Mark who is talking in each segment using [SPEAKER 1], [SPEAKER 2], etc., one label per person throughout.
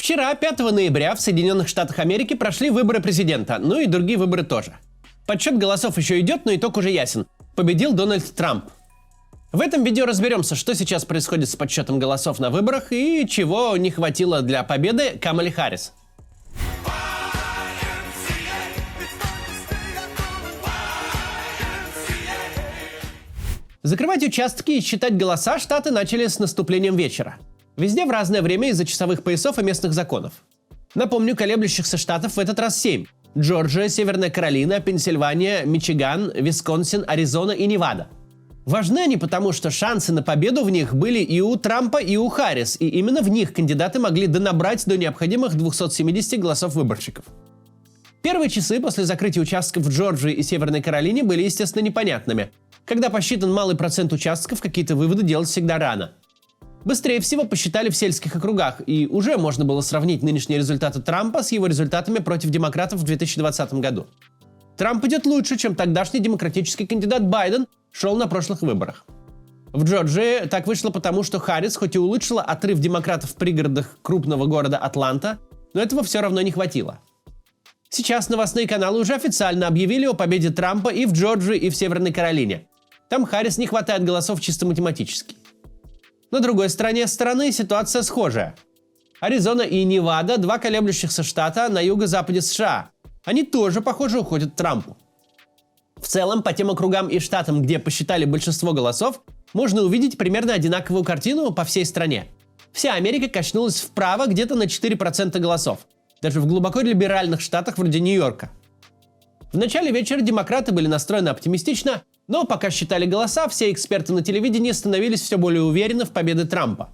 [SPEAKER 1] Вчера, 5 ноября, в Соединенных Штатах Америки прошли выборы президента, ну и другие выборы тоже. Подсчет голосов еще идет, но итог уже ясен. Победил Дональд Трамп. В этом видео разберемся, что сейчас происходит с подсчетом голосов на выборах и чего не хватило для победы Камале Харрис. Закрывать участки и считать голоса штаты начали с наступлением вечера. Везде в разное время из-за часовых поясов и местных законов. Напомню, колеблющихся штатов в этот раз 7. Джорджия, Северная Каролина, Пенсильвания, Мичиган, Висконсин, Аризона и Невада. Важны они потому, что шансы на победу в них были и у Трампа, и у Харрис, и именно в них кандидаты могли донабрать до необходимых 270 голосов выборщиков. Первые часы после закрытия участков в Джорджии и Северной Каролине были, естественно, непонятными. Когда посчитан малый процент участков, какие-то выводы делать всегда рано. Быстрее всего посчитали в сельских округах, и уже можно было сравнить нынешние результаты Трампа с его результатами против демократов в 2020 году. Трамп идет лучше, чем тогдашний демократический кандидат Байден шел на прошлых выборах. В Джорджии так вышло потому, что Харрис хоть и улучшила отрыв демократов в пригородах крупного города Атланта, но этого все равно не хватило. Сейчас новостные каналы уже официально объявили о победе Трампа и в Джорджии, и в Северной Каролине. Там Харрис не хватает голосов чисто математически. На другой стороне ситуация схожая. Аризона и Невада – два колеблющихся штата на юго-западе США. Они тоже, похоже, уходят Трампу. В целом, по тем округам и штатам, где посчитали большинство голосов, можно увидеть примерно одинаковую картину по всей стране. Вся Америка качнулась вправо где-то на 4% голосов. Даже в глубоко либеральных штатах вроде Нью-Йорка. В начале вечера демократы были настроены оптимистично, но пока считали голоса, все эксперты на телевидении становились все более уверены в победе Трампа.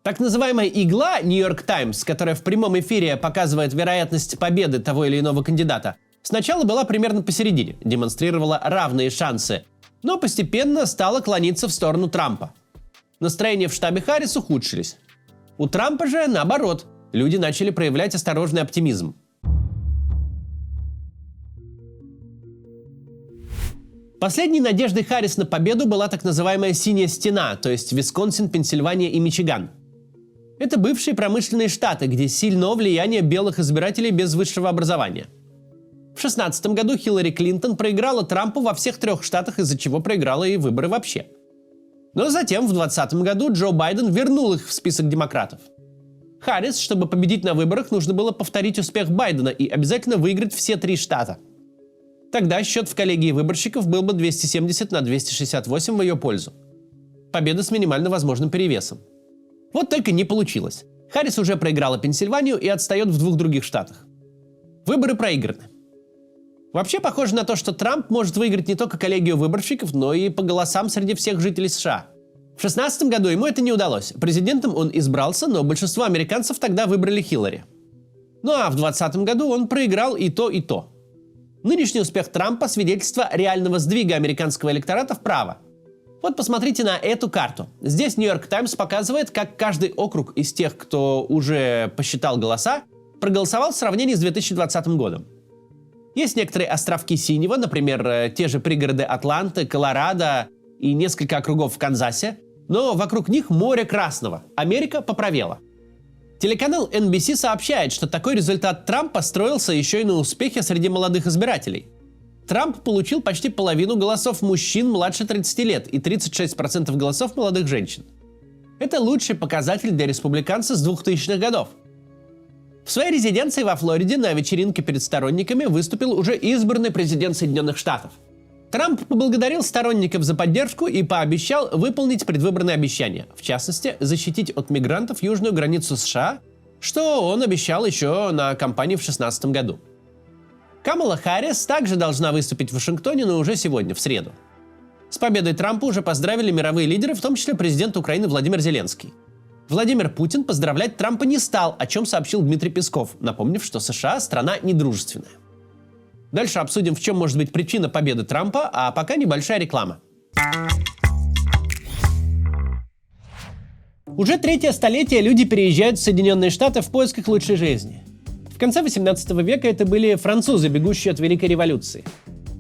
[SPEAKER 1] Так называемая игла New York Times, которая в прямом эфире показывает вероятность победы того или иного кандидата, сначала была примерно посередине, демонстрировала равные шансы, но постепенно стала клониться в сторону Трампа. Настроения в штабе Харрис ухудшились. У Трампа же наоборот, люди начали проявлять осторожный оптимизм. Последней надеждой Харрис на победу была так называемая «синяя стена», то есть Висконсин, Пенсильвания и Мичиган. Это бывшие промышленные штаты, где сильно влияние белых избирателей без высшего образования. В 2016 году Хиллари Клинтон проиграла Трампу во всех 3 штатах, из-за чего проиграла и выборы вообще. Но затем, в 2020 году, Джо Байден вернул их в список демократов. Харрис, чтобы победить на выборах, нужно было повторить успех Байдена и обязательно выиграть все 3 штата. Тогда счет в коллегии выборщиков был бы 270 на 268 в ее пользу. Победа с минимально возможным перевесом. Вот только не получилось. Харрис уже проиграла Пенсильванию и отстает в 2 других штатах. Выборы проиграны. Вообще похоже на то, что Трамп может выиграть не только коллегию выборщиков, но и по голосам среди всех жителей США. В 2016 году ему это не удалось. Президентом он избрался, но большинство американцев тогда выбрали Хиллари. Ну а в 2020 году он проиграл и то, и то. Нынешний успех Трампа – свидетельство реального сдвига американского электората вправо. Вот посмотрите на эту карту. Здесь New York Times показывает, как каждый округ из тех, кто уже посчитал голоса, проголосовал в сравнении с 2020 годом. Есть некоторые островки синего, например, те же пригороды Атланты, Колорадо и несколько округов в Канзасе, но вокруг них море красного. Америка поправела. Телеканал NBC сообщает, что такой результат Трампа строился еще и на успехе среди молодых избирателей. Трамп получил почти половину голосов мужчин младше 30 лет и 36% голосов молодых женщин. Это лучший показатель для республиканца с 2000-х годов. В своей резиденции во Флориде на вечеринке перед сторонниками выступил уже избранный президент Соединенных Штатов. Трамп поблагодарил сторонников за поддержку и пообещал выполнить предвыборные обещания, в частности, защитить от мигрантов южную границу США, что он обещал еще на кампании в 2016 году. Камала Харрис также должна выступить в Вашингтоне, но уже сегодня, в среду. С победой Трампа уже поздравили мировые лидеры, в том числе президент Украины Владимир Зеленский. Владимир Путин поздравлять Трампа не стал, о чем сообщил Дмитрий Песков, напомнив, что США – страна недружественная. Дальше обсудим, в чем может быть причина победы Трампа, а пока небольшая реклама. Уже 3-е столетие люди переезжают в Соединенные Штаты в поисках лучшей жизни. В конце 18 века это были французы, бегущие от Великой революции.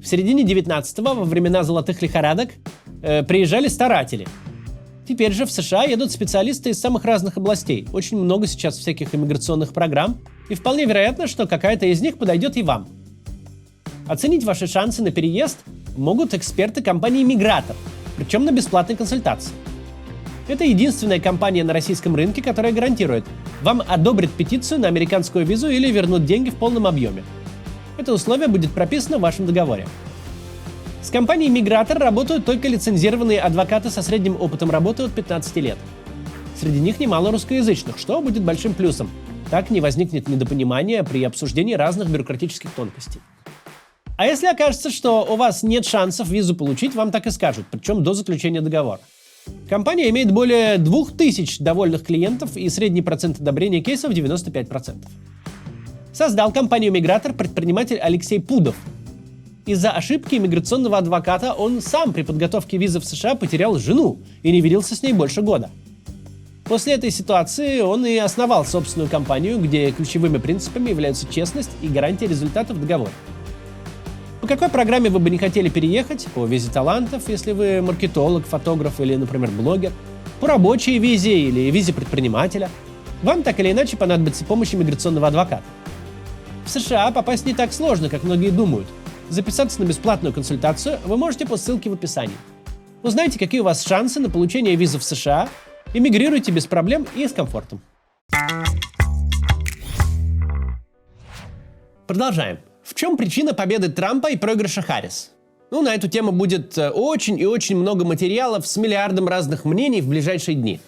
[SPEAKER 1] В середине 19-го, во времена золотых лихорадок, приезжали старатели. Теперь же в США едут специалисты из самых разных областей. Очень много сейчас всяких иммиграционных программ, и вполне вероятно, что какая-то из них подойдет и вам. Оценить ваши шансы на переезд могут эксперты компании «Мигратор», причем на бесплатной консультации. Это единственная компания на российском рынке, которая гарантирует, вам одобрят петицию на американскую визу или вернут деньги в полном объеме. Это условие будет прописано в вашем договоре. С компанией «Мигратор» работают только лицензированные адвокаты со средним опытом работы от 15 лет. Среди них немало русскоязычных, что будет большим плюсом. Так не возникнет недопонимания при обсуждении разных бюрократических тонкостей. А если окажется, что у вас нет шансов визу получить, вам так и скажут, причем до заключения договора. Компания имеет более 2000 довольных клиентов и средний процент одобрения кейсов 95%. Создал компанию «Мигратор» предприниматель Алексей Пудов. Из-за ошибки иммиграционного адвоката он сам при подготовке визы в США потерял жену и не виделся с ней больше года. После этой ситуации он и основал собственную компанию, где ключевыми принципами являются честность и гарантия результатов в договоре. По какой программе вы бы не хотели переехать? По визе талантов, если вы маркетолог, фотограф или, например, блогер. По рабочей визе или визе предпринимателя. Вам так или иначе понадобится помощь иммиграционного адвоката. В США попасть не так сложно, как многие думают. Записаться на бесплатную консультацию вы можете по ссылке в описании. Узнайте, какие у вас шансы на получение визы в США, эмигрируйте без проблем и с комфортом. Продолжаем. В чем причина победы Трампа и проигрыша Харрис? На эту тему будет очень и очень много материалов с миллиардом разных мнений в ближайшие дни.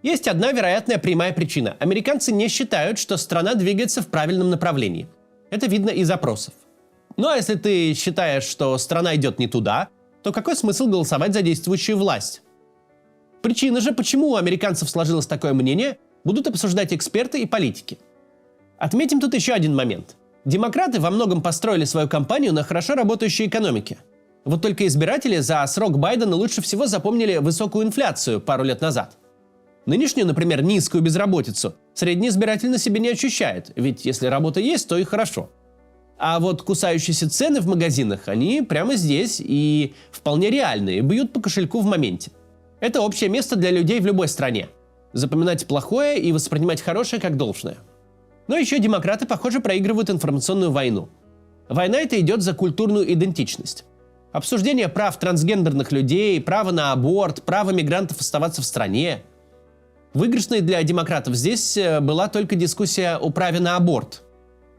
[SPEAKER 1] Есть одна вероятная прямая причина. Американцы не считают, что страна двигается в правильном направлении. Это видно из опросов. Ну а если ты считаешь, что страна идет не туда, то какой смысл голосовать за действующую власть? Причина же, почему у американцев сложилось такое мнение, будут обсуждать эксперты и политики. Отметим тут еще один момент. Демократы во многом построили свою кампанию на хорошо работающей экономике. Вот только избиратели за срок Байдена лучше всего запомнили высокую инфляцию пару лет назад. Нынешнюю, например, низкую безработицу средний избиратель на себе не ощущает, ведь если работа есть, то и хорошо. А вот кусающиеся цены в магазинах, они прямо здесь и вполне реальные, бьют по кошельку в моменте. Это общее место для людей в любой стране. Запоминать плохое и воспринимать хорошее как должное. Но еще демократы, похоже, проигрывают информационную войну. Война эта идет за культурную идентичность. Обсуждение прав трансгендерных людей, право на аборт, право мигрантов оставаться в стране. Выигрышной для демократов здесь была только дискуссия о праве на аборт.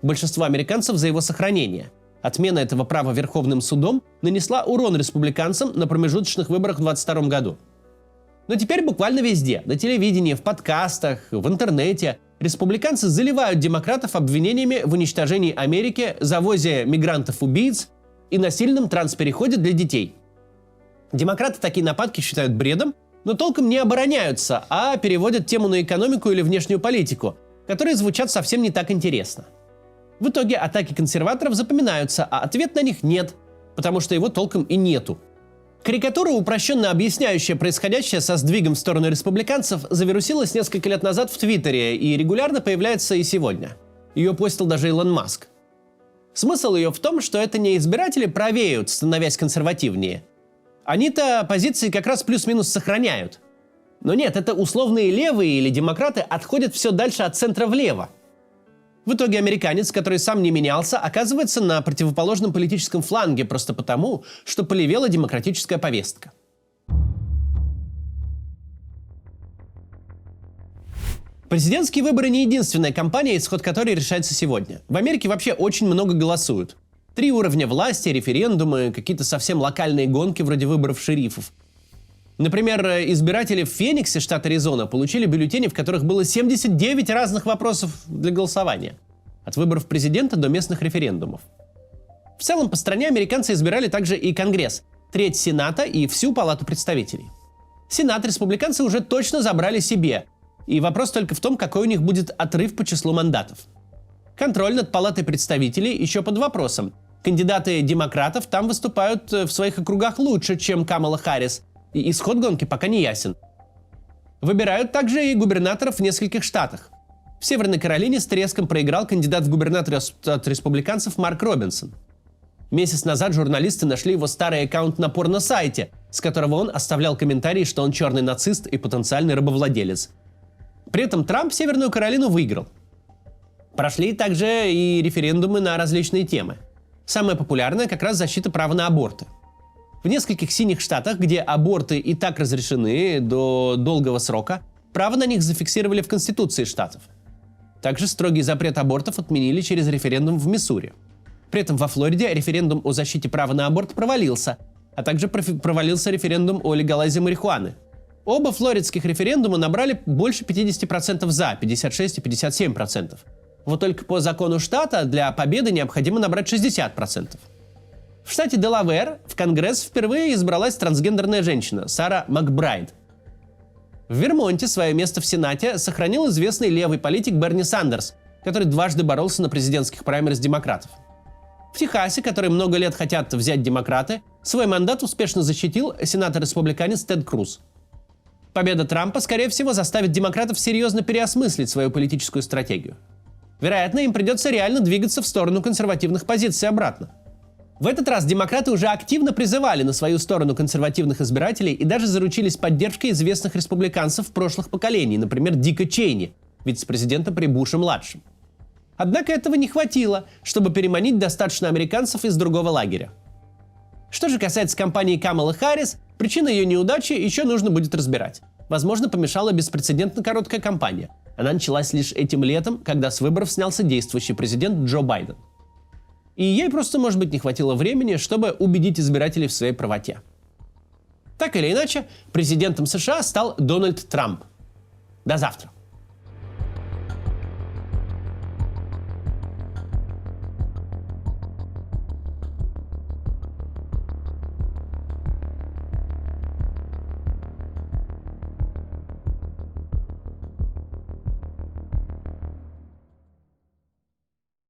[SPEAKER 1] Большинство американцев за его сохранение. Отмена этого права Верховным судом нанесла урон республиканцам на промежуточных выборах в 2022 году. Но теперь буквально везде, на телевидении, в подкастах, в интернете, республиканцы заливают демократов обвинениями в уничтожении Америки, завозе мигрантов-убийц и насильном транспереходе для детей. Демократы такие нападки считают бредом, но толком не обороняются, а переводят тему на экономику или внешнюю политику, которые звучат совсем не так интересно. В итоге атаки консерваторов запоминаются, а ответ на них нет, потому что его толком и нету. Карикатура, упрощенно объясняющая происходящее со сдвигом в сторону республиканцев, завирусилась несколько лет назад в Твиттере и регулярно появляется и сегодня. Ее постил даже Илон Маск. Смысл ее в том, что это не избиратели правеют, становясь консервативнее. Они-то позиции как раз плюс-минус сохраняют. Но нет, это условные левые или демократы отходят все дальше от центра влево. В итоге американец, который сам не менялся, оказывается на противоположном политическом фланге просто потому, что полевела демократическая повестка. Президентские выборы не единственная кампания, исход которой решается сегодня. В Америке вообще очень много голосуют. 3 уровня власти, референдумы, какие-то совсем локальные гонки вроде выборов шерифов. Например, избиратели в Фениксе, штат Аризона, получили бюллетени, в которых было 79 разных вопросов для голосования. От выборов президента до местных референдумов. В целом по стране американцы избирали также и Конгресс, треть Сената и всю Палату представителей. Сенат республиканцы уже точно забрали себе, и вопрос только в том, какой у них будет отрыв по числу мандатов. Контроль над Палатой представителей еще под вопросом. Кандидаты демократов там выступают в своих округах лучше, чем Камала Харрис, и исход гонки пока не ясен. Выбирают также и губернаторов в нескольких штатах. В Северной Каролине с треском проиграл кандидат в губернаторы от республиканцев Марк Робинсон. Месяц назад журналисты нашли его старый аккаунт на порно-сайте с которого он оставлял комментарии, что он черный нацист и потенциальный рабовладелец. При этом Трамп Северную Каролину выиграл. Прошли также и референдумы на различные темы. Самое популярное как раз защита права на аборты. В нескольких синих штатах, где аборты и так разрешены до долгого срока, право на них зафиксировали в Конституции штатов. Также строгий запрет абортов отменили через референдум в Миссури. При этом во Флориде референдум о защите права на аборт провалился, а также провалился референдум о легалайзе марихуаны. Оба флоридских референдума набрали больше 50% за, 56 и 57%. Вот только по закону штата для победы необходимо набрать 60%. В штате Делавэр в Конгресс впервые избралась трансгендерная женщина Сара Макбрайд. В Вермонте свое место в Сенате сохранил известный левый политик Берни Сандерс, который дважды боролся на президентских праймерис демократов. В Техасе, который много лет хотят взять демократы, свой мандат успешно защитил сенатор-республиканец Тед Круз. Победа Трампа, скорее всего, заставит демократов серьезно переосмыслить свою политическую стратегию. Вероятно, им придется реально двигаться в сторону консервативных позиций обратно. В этот раз демократы уже активно призывали на свою сторону консервативных избирателей и даже заручились поддержкой известных республиканцев прошлых поколений, например, Дика Чейни, вице-президента при Буше-младшем. Однако этого не хватило, чтобы переманить достаточно американцев из другого лагеря. Что же касается кампании Камалы Харрис, причины ее неудачи еще нужно будет разбирать. Возможно, помешала беспрецедентно короткая кампания. Она началась лишь этим летом, когда с выборов снялся действующий президент Джо Байден. И ей просто, может быть, не хватило времени, чтобы убедить избирателей в своей правоте. Так или иначе, президентом США стал Дональд Трамп. До завтра.